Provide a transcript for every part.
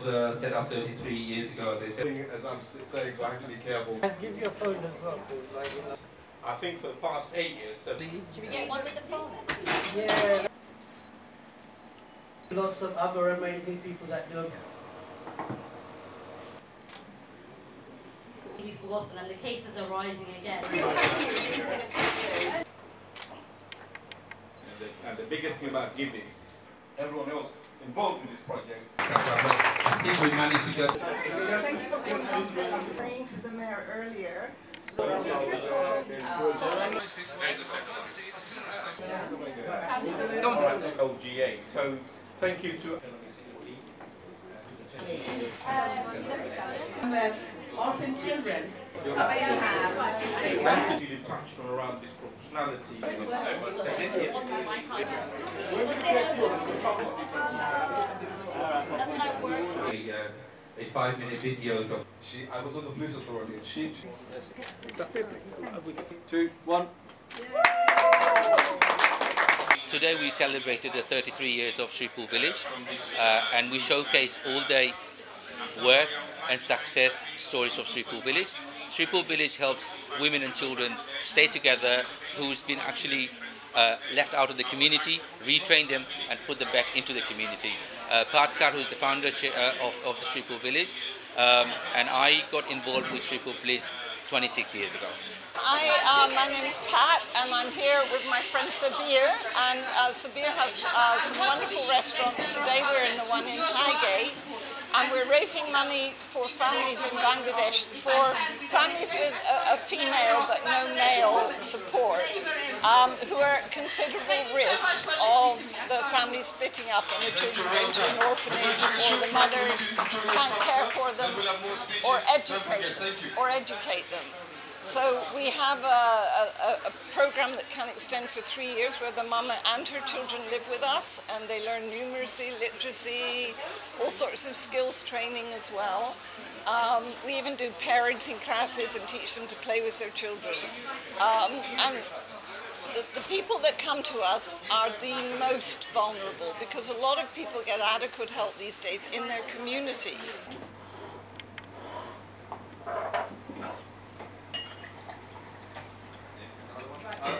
Set up 33 years ago, as I said. As I'm saying, so I have to be careful. Let's give you a phone as well. I think for the past 8 years, so... Should we get one with the phone? Yeah. Lots of other amazing people that do. We've forgotten and the cases are rising again. And the biggest thing about giving, everyone else involved in this project. I think we managed to get... Thank you for saying to the mayor earlier. LGA. So thank you to Orphan children. you touched on around this proportionality. A 5-minute video. I was on the police authority and she... 2, 1. Today we celebrated the 33 years of Sreepur Village and we showcase all the work and success stories of Sreepur Village. Sreepur Village helps women and children stay together who's been actually left out of the community, retrain them and put them back into the community. Patkar, who is the founder of the Sreepur Village, and I got involved with Sreepur Village 26 years ago. My name is Pat and I'm here with my friend Sabir, and Sabir has some wonderful restaurants. Today we're in the one in Highgate and we're raising money for families in Bangladesh, for families with a female but no male support, who are at considerable risk of the family splitting up and the children going to an orphanage, or the mothers can't care for them or educate them. So we have a program that can extend for 3 years where the mama and her children live with us and they learn numeracy, literacy, all sorts of skills training as well. We even do parenting classes and teach them to play with their children. And the people that come to us are the most vulnerable because a lot of people get adequate help these days in their communities.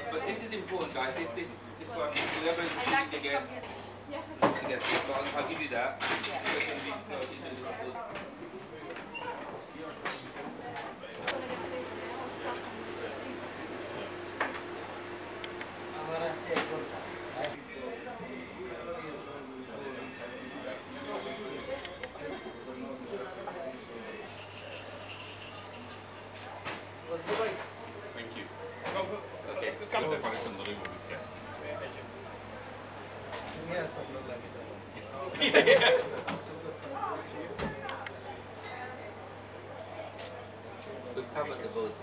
But this is important, guys. This one, whoever is together. So I'll give you that. Thank you. We've covered the boats.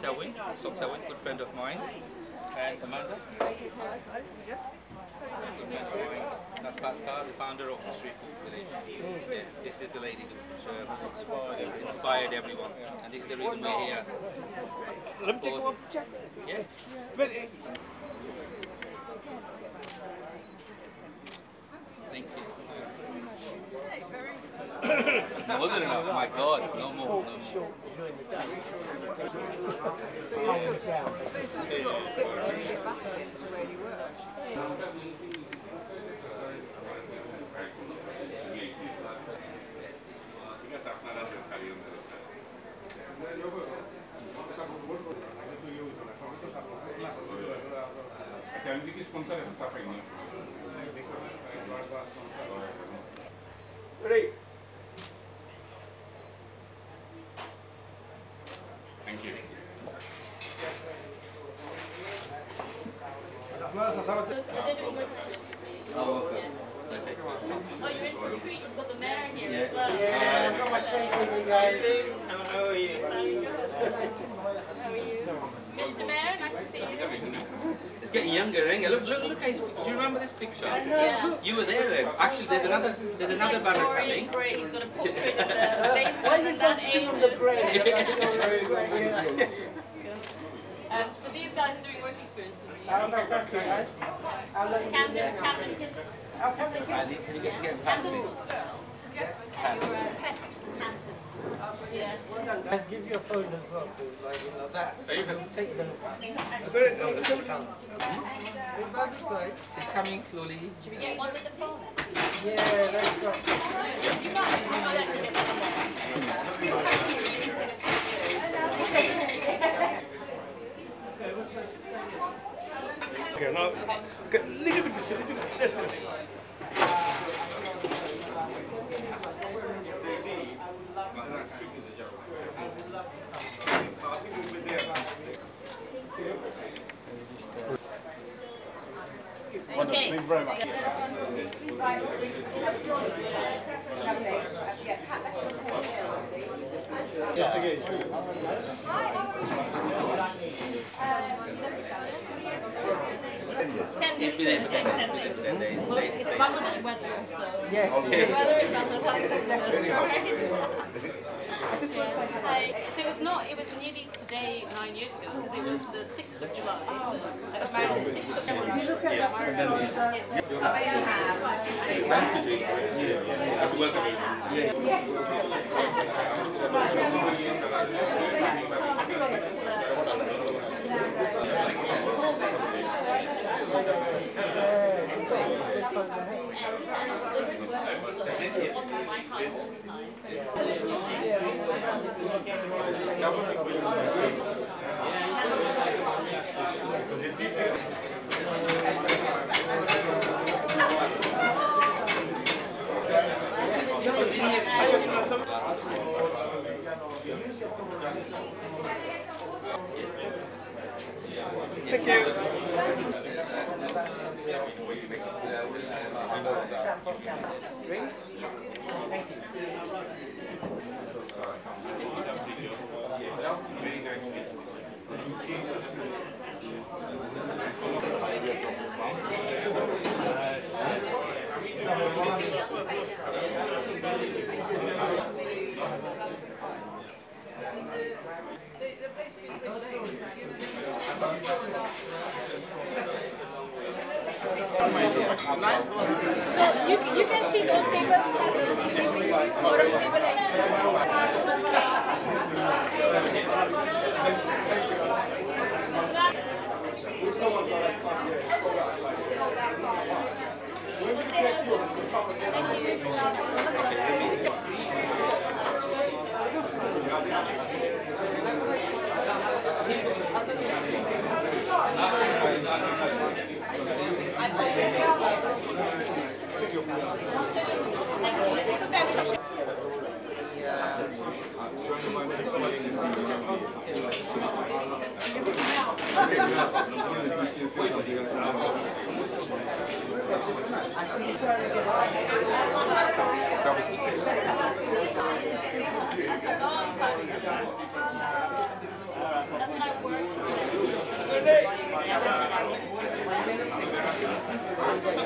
Selwyn, Dr. Selwyn, good friend of mine, and Amanda. Yes. That's a friend of mine. That's Patkar, the founder of the Sreepur Village. Yeah, this is the lady who inspired everyone, and this is the reason we're here. Let me take one check. Yeah. Thank you. More than enough, my God, no more, no more. Ready? Thank you. Oh, okay. Oh, you're in for a treat. You've got the mayor here as well. Yeah, I've got my train with me, guys. How are you? How are you? Mr. Mayor, nice to see you. It's getting younger, ain't it? Look, guys, do you remember this picture? Yeah. You were there then. Actually, there's another like banner Dorian coming. Gray. He's got a portrait of the base Why are you of that focusing age. on the grey? So these these guys are doing work experience with me. Oh, fantastic, guys. How long have you been there? Camden kids. Oh, Camden kids. Camden girls. And your pet hamster school. Yeah. Well done, guys. Give your phone as well, because like, you know, that take those. She's coming slowly. Should we get one with the phone? Yeah, that's right. You might actually get Okay, now, okay, little bit, this is. Okay. Thank you very much. He's been here for 10 days. Well, it's Bangladesh weather, so Yes. the weather in Bangladesh, right? So it was nearly today 9 years ago, because it was the 6th of July, so I got married on the 6th of July. Thank you. So you can sit on tables if you wish to, or on table That's a long time ago. That's when I worked.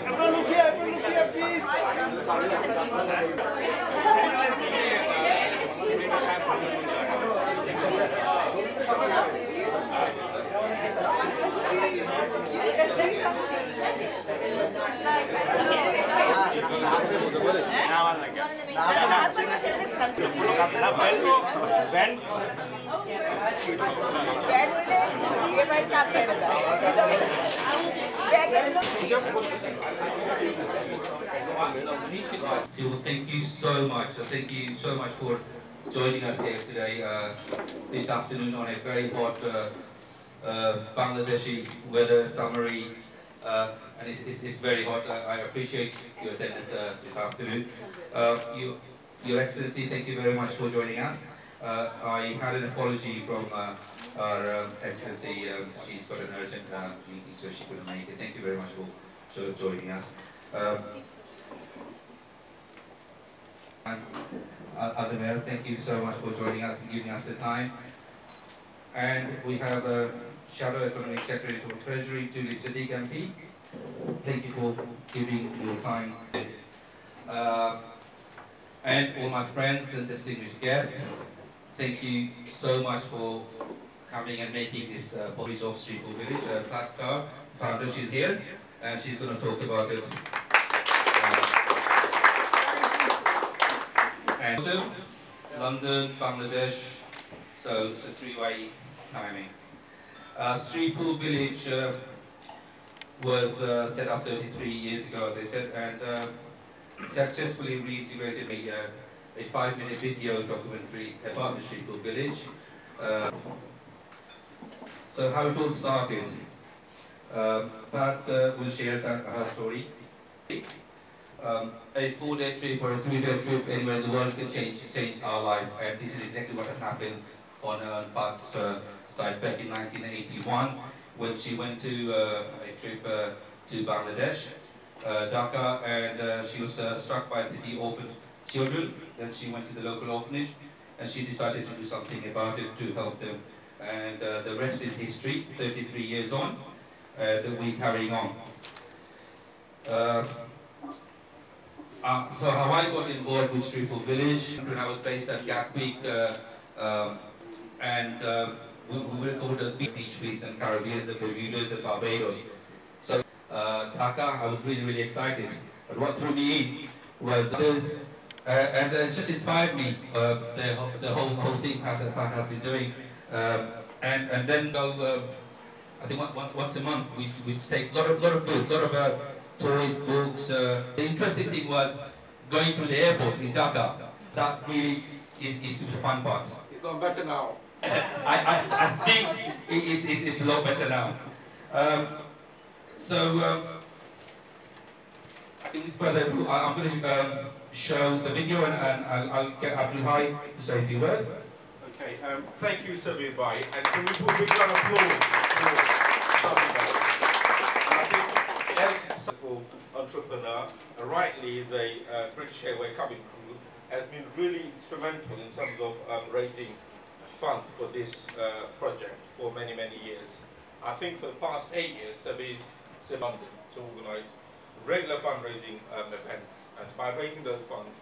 Everyone look here, please. So thank you so much. So thank you so much for joining us here today, this afternoon on a very hot Bangladeshi weather summary, and it's very hot. I appreciate your attendance this afternoon. Your Excellency, thank you very much for joining us. I had an apology from our Excellency. She's got an urgent meeting, so she couldn't make it. Thank you very much for joining us. Azamel, thank you so much for joining us and giving us the time. And we have a Shadow Economic Secretary to Treasury, Tulip Sadiq MP. Thank you for giving your time. And all my friends and distinguished guests, thank you so much for coming and making this police of Sreepur Village. Fatka, founder, she's here, and she's going to talk about it. And also, London, Bangladesh, so it's a three-way timing. Sreepur Village was set up 33 years ago, as I said, and successfully reintegrated a 5-minute video documentary about the Sreepur Village. So how it all started. Pat will share her story. A 4-day trip or a 3-day trip anywhere in the world can change our life, and this is exactly what has happened on Pat's side back in 1981 when she went to a trip to Bangladesh, Dhaka, and she was struck by city orphan children. Then she went to the local orphanage and she decided to do something about it to help them. And the rest is history. 33 years on, we're carrying on. So how I got involved with Sreepur Village, when I was based at Gatwick, and we recorded beach trees and Caribbeans and Bermudas and Barbados. So Dhaka, I was really excited. But what threw me in was this, and it just inspired me, the whole thing Pat has been doing. And then go, I think once a month we used to take a lot of goods, a lot of toys, books. The interesting thing was going through the airport in Dhaka. That really is the fun part. It's gone better now. I think it's a lot better now. I think further ado, I'm going to show the video and I'll get Abdul Hai to say a few words. Okay, thank you, Sreepur Bhai, and can we put a big round of applause for I think as a successful entrepreneur, rightly is a British Airways cabin crew, has been really instrumental in terms of raising funds for this project for many years. I think for the past 8 years, Sabi's in London to organise regular fundraising events, and by raising those funds,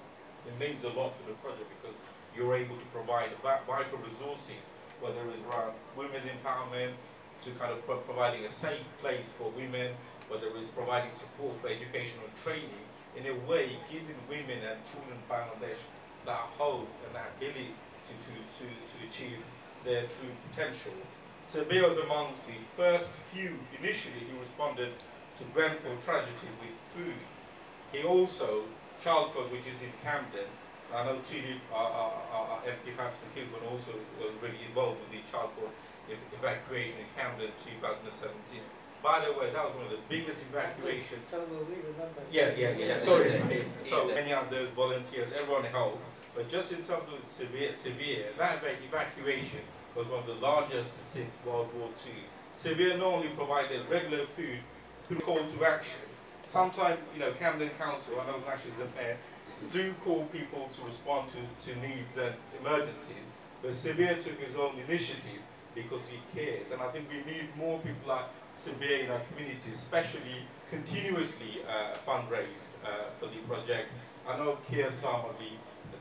it means a lot to the project because you're able to provide vital resources, whether it's around women's empowerment, to kind of providing a safe place for women, whether it's providing support for educational training, in a way giving women and children in Bangladesh that hope and that ability to achieve their true potential. Sabir was amongst the first few. Initially he responded to Grenfell tragedy with food. He also, Chalcott, which is in Camden, I know Tilly, our MP Francis Kilburn also was really involved with the Chalcott evacuation in Camden 2017. By the way, that was one of the biggest evacuations. So will we remember? Yeah. Sorry. So many others, volunteers, everyone helped. But just in terms of severe, that evacuation was one of the largest since World War II. Severe not only provided regular food through call to action. Sometimes, Camden Council, I know Nash is the mayor, do call people to respond to needs and emergencies. But Sabir took his own initiative because he cares. And I think we need more people like Sabir in our community, especially continuously fundraise for the project. I know Keir Starmer,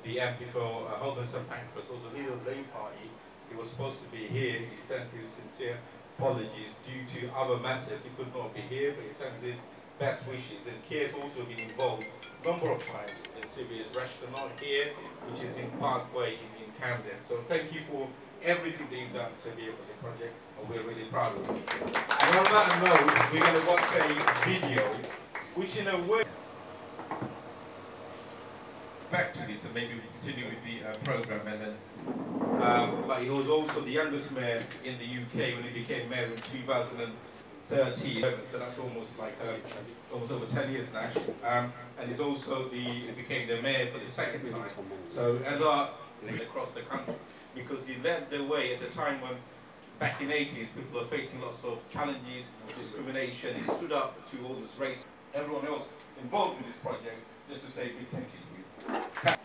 the MP for Holborn St Pancras, was the leader of the Labour Party. He was supposed to be here. He sent his sincere apologies due to other matters. He could not be here, but he sends his best wishes. And Keir's also been involved a number of times in Sabir's restaurant here, which is in Parkway in Camden. So thank you for everything that you've done, Sabir, for the project, and we're really proud of you. And on that note, we're going to watch a video, which in a way, back to this, and maybe we continue with the program, and then. But he was also the youngest mayor in the UK when he became mayor in 2013. So that's almost like almost over 10 years now. And he's also became the mayor for the second time. So as across the country, because he led the way at a time when back in the 80s people are facing lots of challenges, discrimination. He stood up to all this race, everyone else involved in this project, just to say big thank you to you.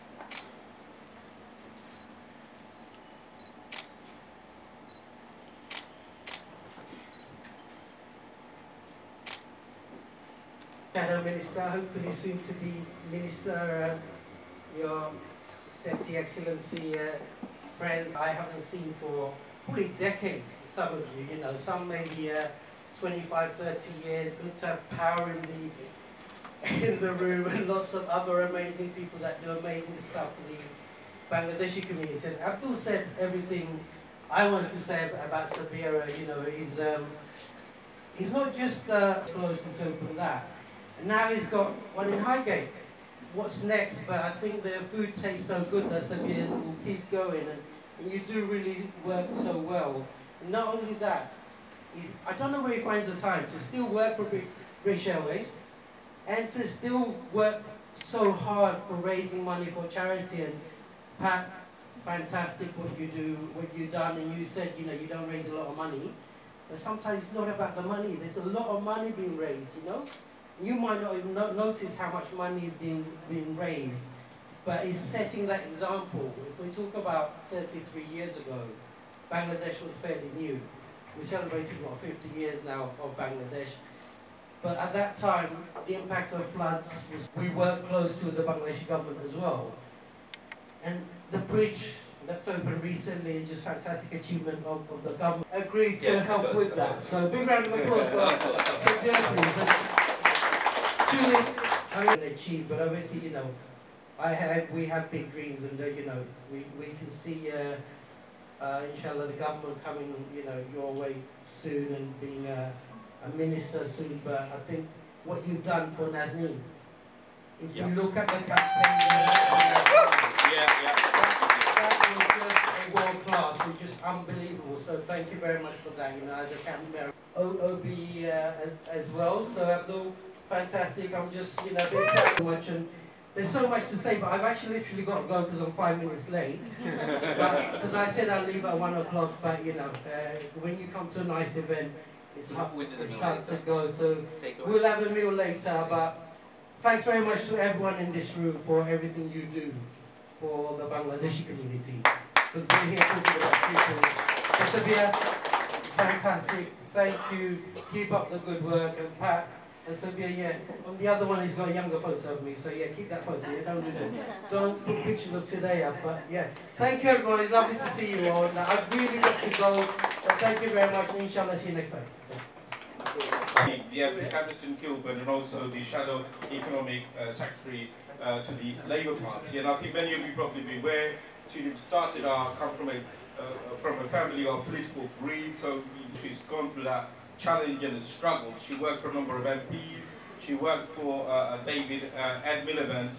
Shadow Minister, hopefully soon to be Minister, your Deputy Excellency, friends I haven't seen for probably decades, some of you, you know, some maybe 25, 30 years, good to have power in the room, and lots of other amazing people that do amazing stuff for the Bangladeshi community. And Abdul said everything I wanted to say about Sabira. You know, he's not just closed and opened that. And now he's got one in Highgate. What's next? But I think the food tastes so good that Sabira will keep going, and you do really work so well. And not only that, I don't know where he finds the time to still work for British Airways and to still work so hard for raising money for charity. And Pat, fantastic what you do, what you've done, and you said, you know, you don't raise a lot of money, but sometimes it's not about the money. There's a lot of money being raised, you know? You might not even notice how much money is being raised, but it's setting that example. If we talk about 33 years ago, Bangladesh was fairly new. We celebrated, what, 50 years now of Bangladesh. But at that time, the impact of floods was, we worked close to the Bangladeshi government as well. And the bridge that's opened recently is just fantastic achievement of the government. Agreed to help with that. So big round of applause for Sreepur, please. Truly, I mean, achieved, but obviously, you know, we have big dreams, and you know, we can see, inshallah, the government coming, you know, your way soon and being a minister soon. But I think what you've done for Nazneen, if you look at the campaign, that was just a world class, and just unbelievable. So thank you very much for that. You know, as a campaign mayor, OB as well. So Abdul, fantastic. I'm just, you know, there's so much, and there's so much to say, but I've actually literally got to go because I'm 5 minutes late. Because I said I'll leave at 1 o'clock, but you know, when you come to a nice event, it's hard to go. So we'll have a meal later. But thanks very much to everyone in this room for everything you do for the Bangladeshi community. Because we're here talking about people. Sabira, fantastic. Thank you. Keep up the good work. And Pat, and Sabira, yeah. On the other one, he's got a younger photo of me. So yeah, keep that photo. Yeah, don't lose it. Don't put pictures of today up. But yeah, thank you everyone. It's lovely to see you all. Now, I've really got to go. But thank you very much. And inshallah, see you next time. The Hamilton Kilburn, and also the Shadow Economic Secretary to the Labour Party. And I think many of you probably be aware, she started come from a family of political greed, so she's gone through that challenge and struggle. She worked for a number of MPs. She worked for David Ed Miliband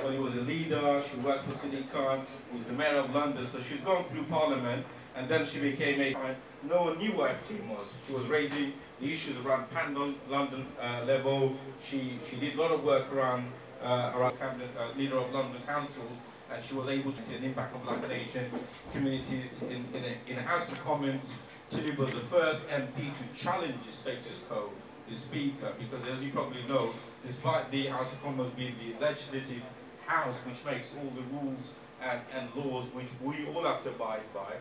when he was a leader. She worked for Sadiq Khan, who was the mayor of London. So she's gone through Parliament, and then she became no one knew what FTM was. She was raising the issues around pan-London level. She did a lot of work around cabinet, leader of London councils, and she was able to make an impact on Black and Asian communities in a House of Commons. Tilly was the first MP to challenge the status quo, the Speaker, because as you probably know, despite the House of Commons being the legislative house which makes all the rules and laws which we all have to abide by,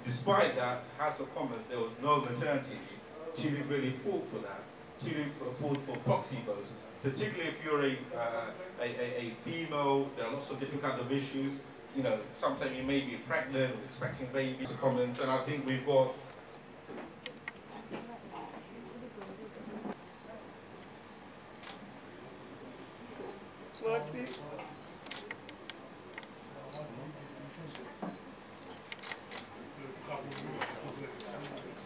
despite that, House of Commons, there was no maternity leave. Tilly really fought for that. Tilly fought for proxy votes, particularly if you're a female. There are lots of different kinds of issues. You know, sometimes you may be pregnant, expecting babies. Comments, and I think we've got.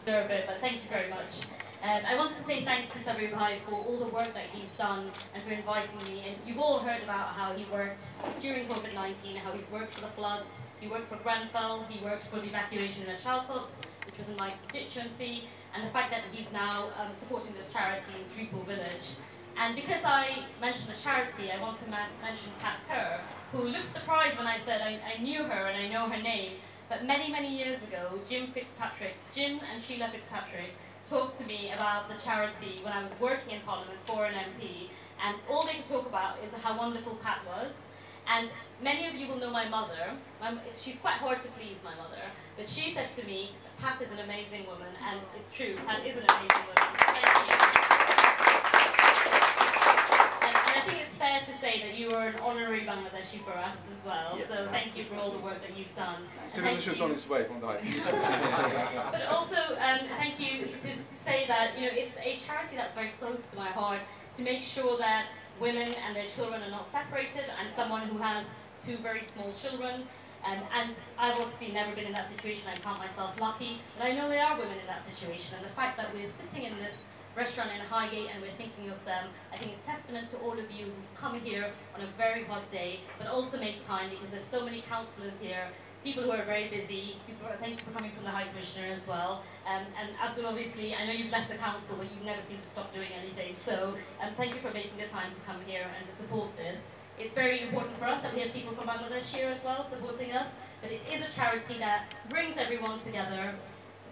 But thank you very much. I wanted to say thank to Sreepur for all the work that he's done and for inviting me. And you've all heard about how he worked during COVID-19, how he's worked for the floods, he worked for Grenfell, he worked for the evacuation of Chalcots, which was in my constituency, and the fact that he's now supporting this charity in Sreepur Village. And because I mentioned the charity, I want to mention Pat Kerr, who looked surprised when I said I knew her and I know her name. But many, many years ago, Jim and Sheila Fitzpatrick talked to me about the charity when I was working in Parliament for an MP, and all they could talk about is how wonderful Pat was. And many of you will know my mother. She's quite hard to please, my mother, but she said to me, Pat is an amazing woman, and it's true, Pat is an amazing woman. Thank you. And I think it's fair fair to say that you are an honorary Bangladeshi for us as well, Yeah. so thank you for all the work that you've done. And Citizenship's on its way from the high. but also, thank you to say that, you know, it's a charity that's very close to my heart, to make sure that women and their children are not separated. I'm someone who has 2 very small children, and I've obviously never been in that situation. I count myself lucky, but I know there are women in that situation, and the fact that we're sitting in this restaurant in Highgate and we're thinking of them, I think it's testament to all of you who've come here on a very hot day, but also make time, because there's so many councillors here, people who are very busy. Thank you for coming from the High Commissioner as well. And Abdul, obviously, I know you've left the council, but you've never seemed to stop doing anything. So thank you for making the time to come here and to support this. It's very important for us that we have people from Bangladesh here as well supporting us, but it is a charity that brings everyone together.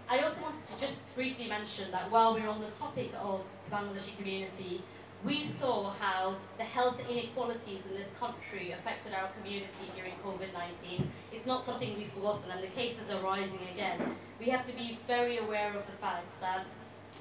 I also wanted to just briefly mention that while we're on the topic of the Bangladeshi community, we saw how the health inequalities in this country affected our community during COVID-19. It's not something we've forgotten, and the cases are rising again. We have to be very aware of the fact that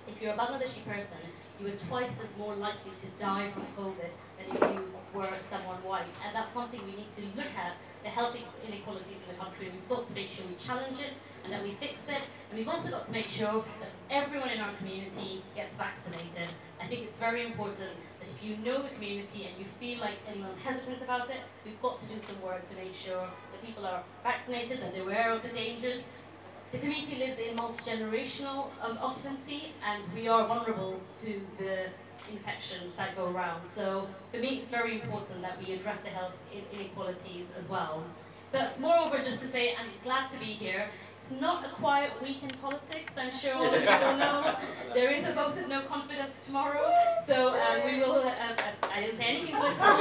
if you're a Bangladeshi person, you are twice as more likely to die from COVID than if you were someone white. And that's something we need to look at, the health inequalities in the country. We've got to make sure we challenge it and that we fix it. And we've also got to make sure that everyone in our community gets vaccinated. I think it's very important that if you know the community and you feel like anyone's hesitant about it, we've got to do some work to make sure that people are vaccinated, that they're aware of the dangers. The community lives in multi-generational occupancy, and we are vulnerable to the infections that go around. So for me, it's very important that we address the health inequalities as well. But moreover, just to say, I'm glad to be here. It's not a quiet week in politics, I'm sure all of you will know. There is a vote of no confidence tomorrow, so we will, I didn't say anything political,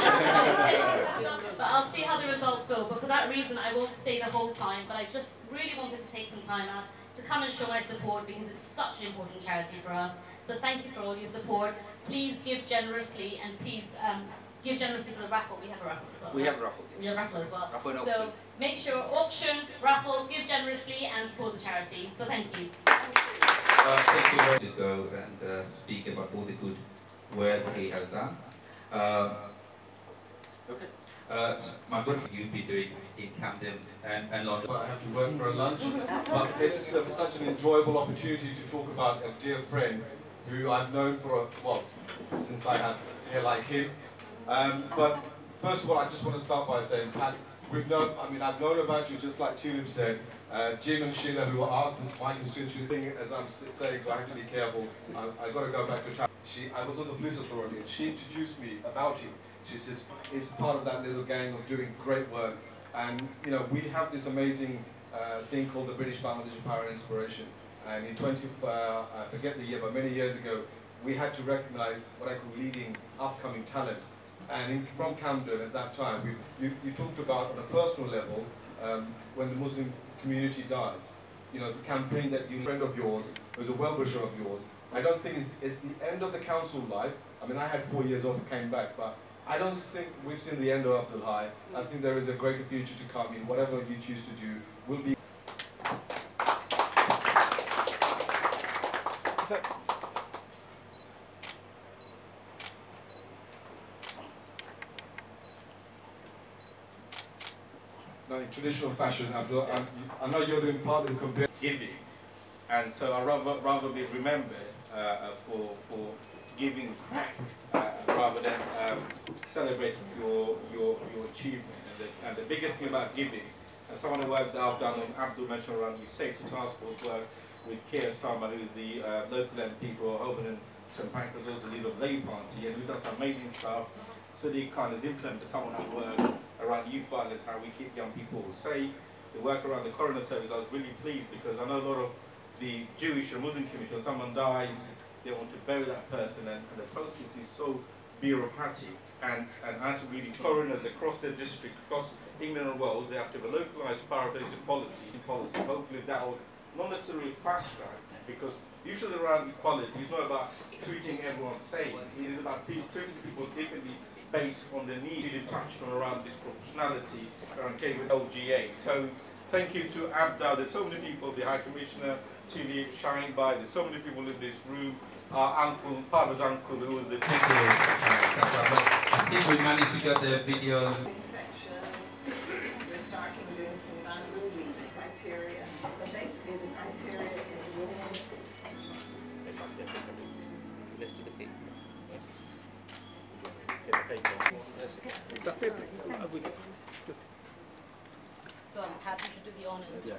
but I'll see how the results go. But for that reason, I won't stay the whole time, but I just really wanted to take some time out to come and show my support, because it's such an important charity for us. So thank you for all your support. Please give generously, and please give generously for the raffle. We have a raffle as well. We have a raffle. We have a raffle as well. Raffle and so auction. make sure auction, raffle, give generously, and support the charity. So thank you. Thank you to go and speak about all the good work he has done. My good you've been doing in Camden and London. I have to work for a lunch, but it's such an enjoyable opportunity to talk about a dear friend who I've known for, since I had hair like him. But first of all, I just want to start by saying, Pat, I've known about you just like Tulip said. Jim and Sheila, who are my constituent, as I'm saying, so I have to be careful. I've got to go back to chat. I was on the police authority, and she introduced me about you. She says, it's part of that little gang of doing great work. And, you know, we have this amazing thing called the British Bangladeshi Power and Inspiration. And in I forget the year, but many years ago, we had to recognize what I call leading upcoming talent. And from Camden at that time, you talked about on a personal level, when the Muslim community dies. You know, the campaign that you, a friend of yours, was a well-wisher of yours. I don't think it's the end of the council life. I mean, I had 4 years off and came back, but I don't think we've seen the end of Abdul Hai. I think there is a greater future to come in. Whatever you choose to do will be. Now, in traditional fashion, Abdul, I know you're doing part of the compare Giving. And so I'd rather be remembered for giving back rather than celebrating your achievement. And the biggest thing about giving, and some of the work that I've done, and Abdul mentioned around the safety task force work with Keir Starmer, who's the local MP for Holborn and St Pancras, who's the leader of the Labour Party, and we've done some amazing stuff. Sadiq Khan has implemented some of that work around youth violence, how we keep young people safe. The work around the coroner service, I was really pleased because I know a lot of the Jewish or Muslim community, when someone dies, they want to bury that person, and the process is so bureaucratic. And I had to really coroners across the district, across England and Wales, they have to have a localised paralytic policy. Hopefully that will not necessarily fast track, because usually around equality, it's not about treating everyone same. It is about treating people differently based on the need. You touched on around disproportionality around K with LGA. So thank you to Abda. There's so many people, the High Commissioner, Chile, Shine by. There's so many people in this room our uncle, Pablo's uncle, who was the... Thank you. I think we managed to get the video. Section, we're starting doing some manual reading criteria. So basically the criteria is Let's do the cake. Go on, Pat, you should do the honours. Yeah.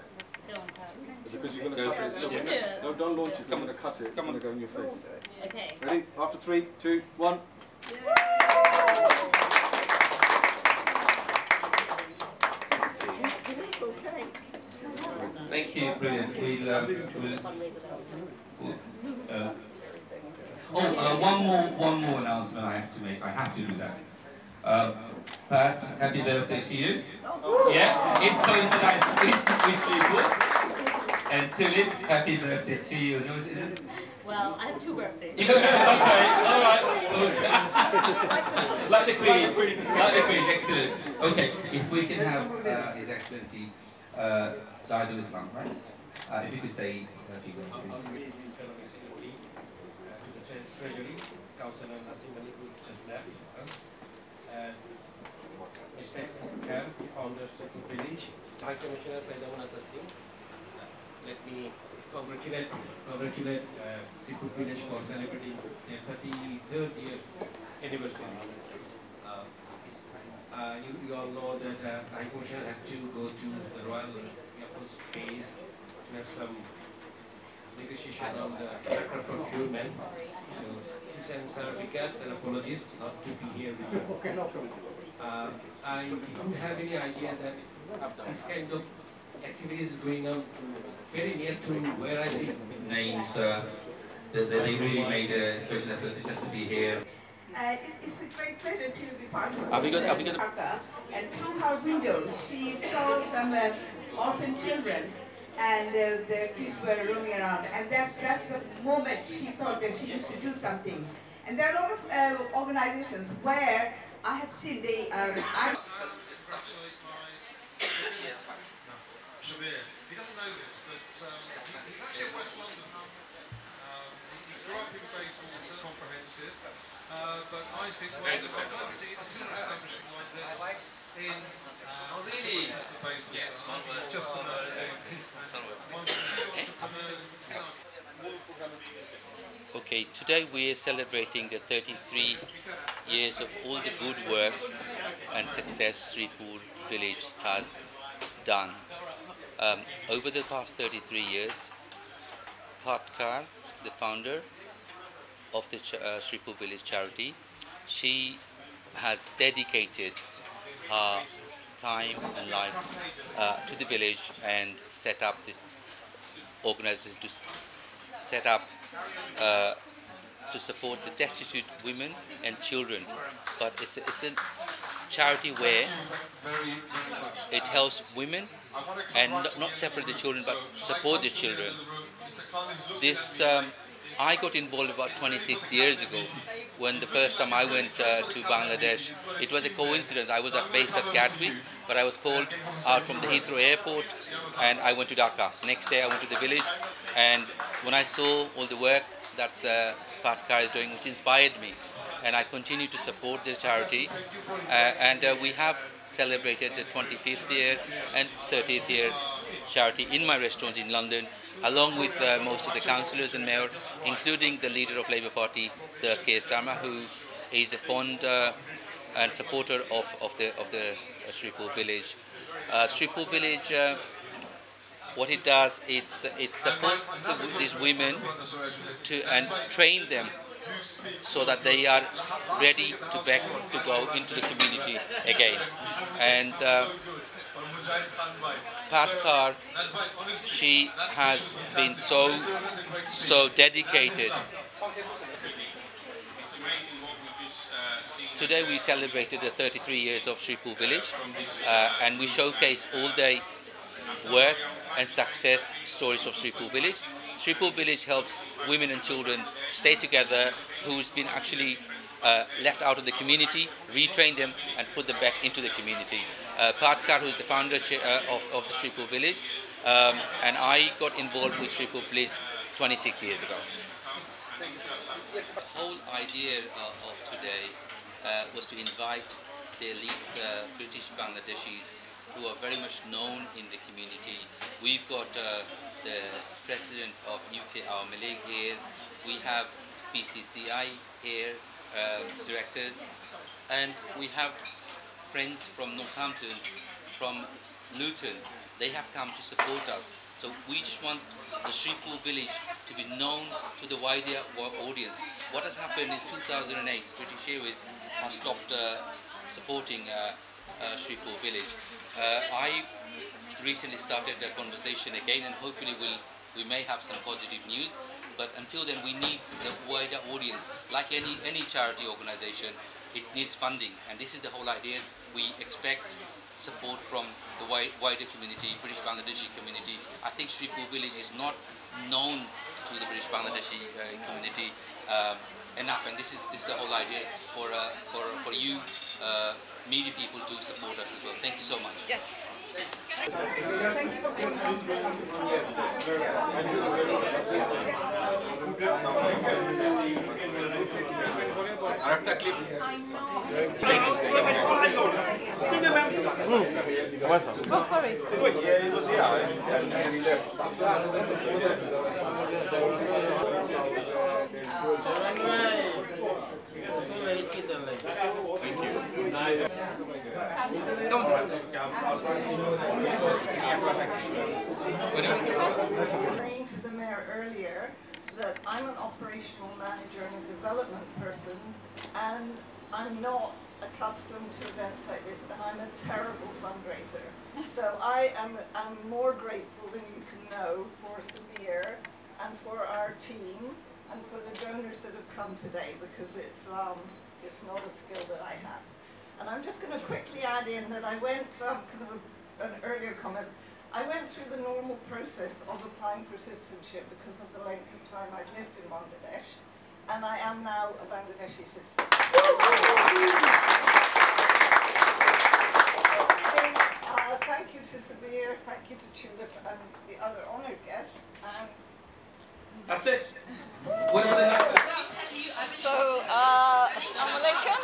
Go on, Pat. Because you're going to Go cut for it. it. Yeah. No, don't launch it. I'm going to cut it. Come on. I'm going to go in your face. Okay. Ready? After 3, 2, 1. Thank you, brilliant. One more announcement I have to make. I have to do that. Pat, happy birthday to you. Yeah, it's coincided with Sreepur. And Tulip, happy birthday to you. Is it? Well, I have 2 birthdays. Okay, all right. Like the Queen, excellent. Okay, if we can have His Excellency Zahidul Islam, right? If you could say a few words, please. Treasury, Councillor Nasim Ali, who just left us, and Mr. Khan, founder of Sreepur Village, High Commissioner Saidawan Atastin. Let me congratulate Sreepur Village for celebrating their 33rd year anniversary. You all know that High Commissioner had to go to the Royal Air Force base to have some negotiation on the aircraft procurement. So she sends her regards and apologies not to be here with you. I didn't have any idea that this kind of activities is going on very near to where I live. Names, they really made a special effort just to be here. It's a great pleasure to be part of Have you got Dhaka. And through her window, she saw some orphan children, and the kids were roaming around. And that's the moment she thought that she used to do something. And there are a lot of organizations where I have seen they are... He doesn't know this, but he's actually in West London. He grew up in Bayswater, comprehensive, but I think I'd like to see a similar establishment like this in Westminster Bayswater. It's just the man to do. Entrepreneurs, Okay, today we are celebrating the 33 years of all the good works and success Sreepur Village has done. Over the past 33 years, Patkar, the founder of the Sreepur Village charity, she has dedicated her time and life to the village and set up this organization to set up to support the destitute women and children. But it's a charity where it helps women and not separate the children but support the children. This I got involved about 26 years ago when the first time I went to Bangladesh. It was a coincidence. I was at base at Gatwick, but I was called out from the Heathrow airport and I went to Dhaka. Next day I went to the village, and when I saw all the work that Patkar is doing, which inspired me, and I continue to support the charity, and we have celebrated the 25th year and 30th year charity in my restaurants in London, along with most of the councillors and mayor, including the leader of Labour Party, Sir Keir Starmer, who is a fond and supporter of the Sreepur Village. Sreepur Village, what it does, it supports these women and train them so that they are ready to go into the community again. And Patkar, she has been so dedicated. Today we celebrated the 33 years of Sreepur Village, and we showcase all the work and success stories of Sreepur Village. Sreepur Village helps women and children stay together who's been actually left out of the community, retrain them and put them back into the community. Patkar, who is the founder of the Sreepur Village, and I got involved with Sreepur Village 26 years ago. The whole idea of today was to invite the elite British Bangladeshis who are very much known in the community. We've got the president of UK Awami League here. We have BCCI here, directors, and we have friends from Northampton, from Luton. They have come to support us. So we just want the Sreepur Village to be known to the wider audience. What has happened is 2008, British Airways has stopped supporting Sreepur Village. I recently started a conversation again, and hopefully we may have some positive news. But until then, we need the wider audience. Like any charity organization, it needs funding, and this is the whole idea. We expect support from the wider community, British Bangladeshi community. I think Sreepur Village is not known to the British Bangladeshi community enough, and this is the whole idea for you media people to support us as well. Thank you so much. Yes. আরেকটা clip Oh, sorry. Thank you. Saying to the mayor earlier that I'm an operational manager and a development person, and I'm not accustomed to events like this, and I'm a terrible fundraiser. So I'm more grateful than you can know for Sabir and for our team and for the donors that have come today, because it's not a skill that I have. And I'm just going to quickly add in that I went, because of an earlier comment, I went through the normal process of applying for citizenship because of the length of time I've lived in Bangladesh, and I am now a Bangladeshi citizen. Thank you to Sabir, thank you to Tulip and the other honoured guests. That's it. What are the numbers? So, Assalamu alaikum.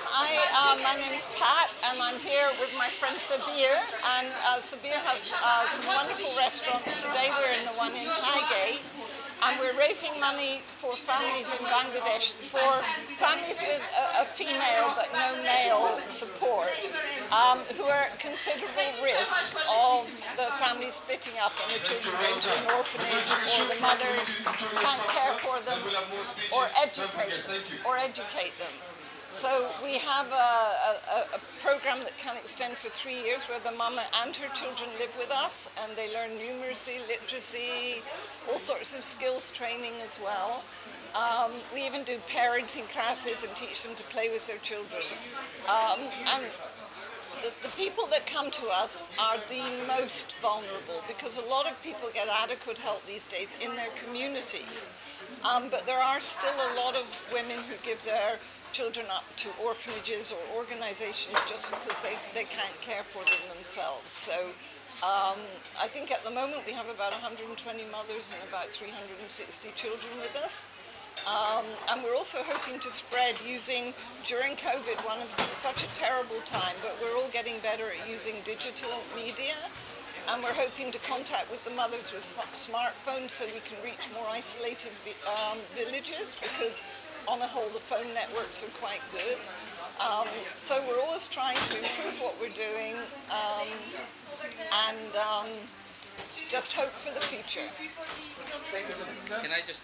My name is Pat, and I'm here with my friend Sabir. And Sabir has some wonderful restaurants. Today we're in the one in Highgate. And we're raising money for families in Bangladesh, for families with a female but no male support, who are at considerable risk of the family splitting up and the children going to an orphanage, or the mothers can't care for them or educate them. So we have a program that can extend for 3 years, where the mama and her children live with us, and they learn numeracy, literacy, all sorts of skills training as well. We even do parenting classes and teach them to play with their children. And the people that come to us are the most vulnerable, because a lot of people get adequate help these days in their communities. But there are still a lot of women who give their children up to orphanages or organizations just because they can't care for them themselves. So I think at the moment we have about 120 mothers and about 360 children with us. And we're also hoping to spread using, during COVID, such a terrible time, but we're all getting better at using digital media. And we're hoping to contact with the mothers with smartphones so we can reach more isolated villages, because on the whole the phone networks are quite good. So we're always trying to improve what we're doing and just hope for the future. Can I just